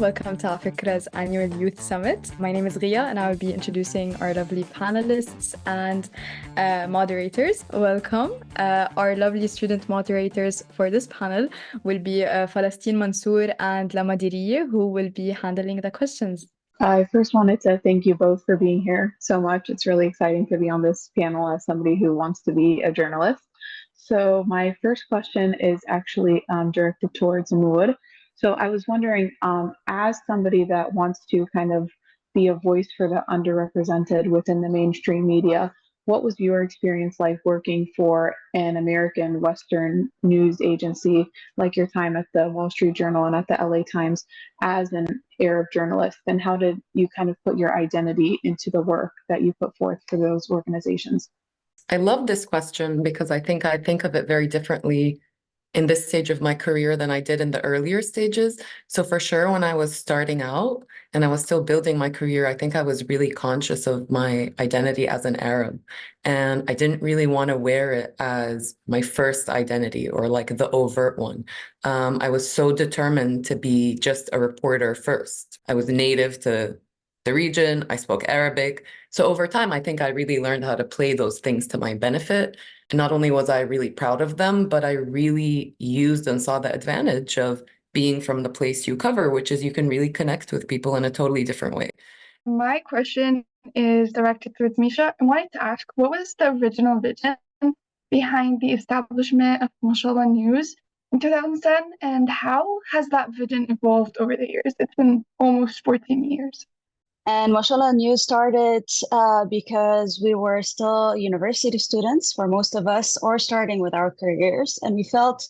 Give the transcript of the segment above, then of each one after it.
Welcome to Afikra's annual Youth Summit. My name is Ria and I will be introducing our lovely panelists and moderators. Welcome. Our lovely student moderators for this panel will be Falasteen, Mansour and Lama, Diriyeh, who will be handling the questions. I first wanted to thank you both for being here so much. It's really exciting to be on this panel as somebody who wants to be a journalist. So my first question is actually directed towards Nour. So I was wondering, as somebody that wants to kind of be a voice for the underrepresented within the mainstream media, what was your experience like working for an American Western news agency, like your time at the Wall Street Journal and at the LA Times as an Arab journalist? And how did you kind of put your identity into the work that you put forth for those organizations? I love this question because I think of it very differently in this stage of my career than I did in the earlier stages. So for sure, when I was starting out and I was still building my career, I think I was really conscious of my identity as an Arab. And I didn't really want to wear it as my first identity or like the overt one. I was so determined to be just a reporter first. I was native to the region. I spoke Arabic. So over time, I think I really learned how to play those things to my benefit. And not only was I really proud of them, but I really used and saw the advantage of being from the place you cover, which is you can really connect with people in a totally different way. My question is directed towards Misha. I wanted to ask, what was the original vision behind the establishment of Mashallah News in 2010, and how has that vision evolved over the years? It's been almost 14 years. And Mashallah News started because we were still university students for most of us, or starting with our careers. And we felt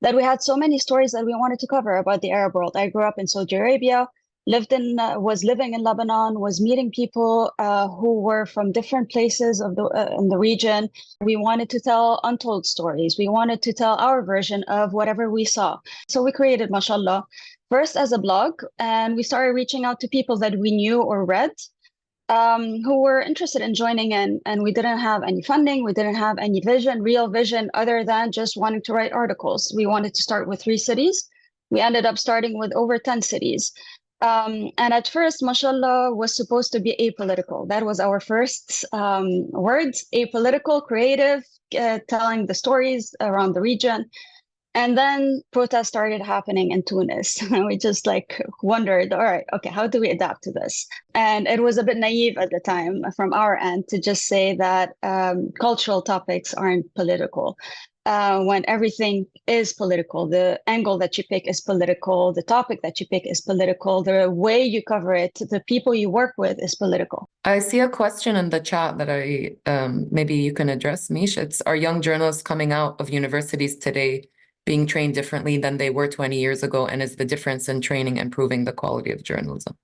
that we had so many stories that we wanted to cover about the Arab world. I grew up in Saudi Arabia, was living in Lebanon, was meeting people who were from different places of in the region. We wanted to tell untold stories. We wanted to tell our version of whatever we saw. So we created Mashallah first as a blog, and we started reaching out to people that we knew or read who were interested in joining in. And we didn't have any funding. We didn't have any real vision, other than just wanting to write articles. We wanted to start with 3 cities. We ended up starting with over 10 cities. And at first, Mashallah was supposed to be apolitical. That was our first words: apolitical, creative, telling the stories around the region. And then protests started happening in Tunis. We just wondered, all right, okay, how do we adapt to this? And it was a bit naive at the time from our end to just say that cultural topics aren't political. When everything is political, the angle that you pick is political, the topic that you pick is political, the way you cover it, the people you work with is political. I see a question in the chat that maybe you can address, Mish. It's, are young journalists coming out of universities today being trained differently than they were 20 years ago? And is the difference in training improving the quality of journalism?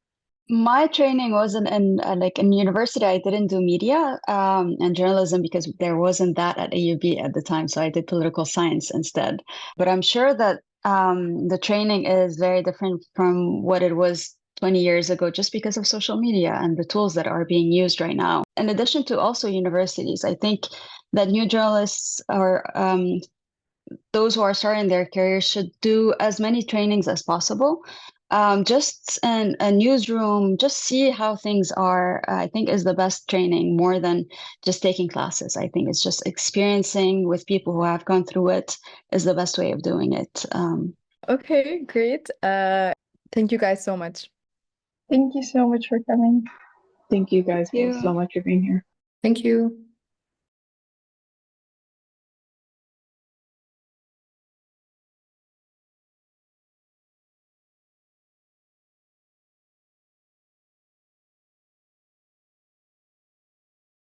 My training wasn't in university. I didn't do media and journalism because there wasn't that at AUB at the time. So I did political science instead. But I'm sure that the training is very different from what it was 20 years ago, just because of social media and the tools that are being used right now. In addition to also universities, I think that new journalists or those who are starting their careers should do as many trainings as possible. Just in a newsroom, just see how things are, I think is the best training, more than just taking classes. I think it's just experiencing with people who have gone through it is the best way of doing it. Okay, great. Thank you guys so much. Thank you so much for coming. Thank you guys so much for being here. Thank you.